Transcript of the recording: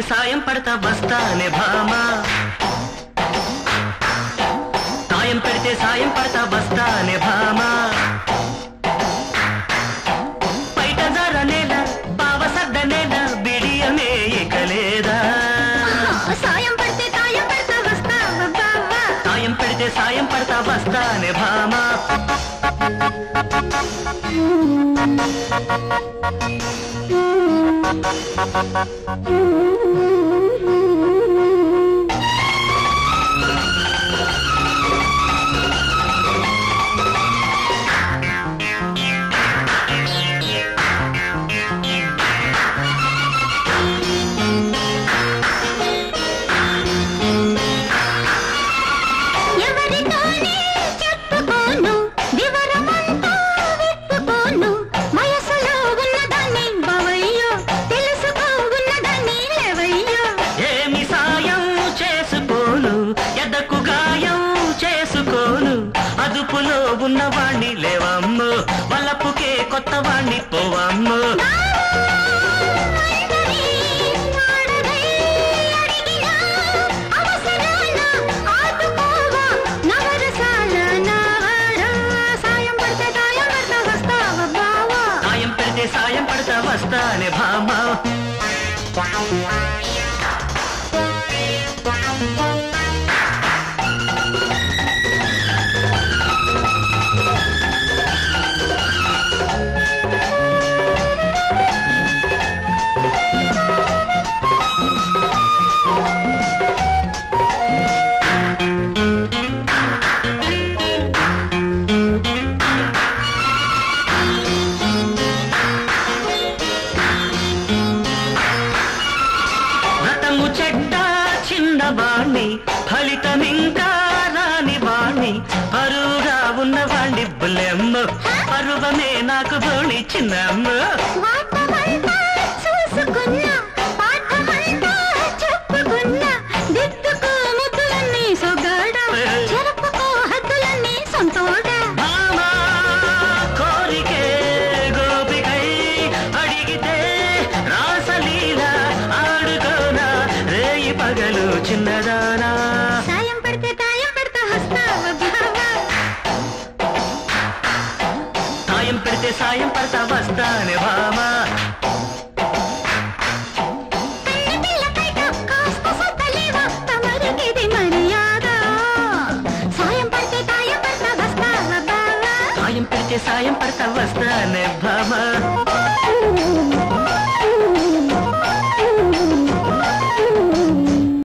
సాయం పడతా వస్తానే భామా సాయం పెడితే సాయం పడతా వస్తానే భామా బయట జరనేలా బావ సద్దనేలా బిడియమే ఇకలేదా సాయం పడితే సాయం పడతా వస్తావా బావా సాయం పెడితే సాయం పడతా వస్తానే భామా అదుపులో ఉన్నవాణ్ణి లేవమ్ము వల్లపుకే కొత్త వాణ్ణి పోవమ్ము సాయం పెడితే సాయం పడతా వస్తానే భామా చిన్నవాణ్ణి ఫలితమింకా రాని వాణ్ణి పరువుగా ఉన్నవాణ్ణి బుల్లెమ్మ పరువమే నాకు బోణి చిన్నమ్మ కోరికే గోపికై అడిగితే రాసలీల ఆడుకోనా రేయి పగలు చిన్నదానా సాయం పడితే సాయం పడతా వస్తావా బావా సాయం పెడితే సాయం పడతా వస్తానే భామా సాయం పెడితే సాయం పడతా వస్తానే భామా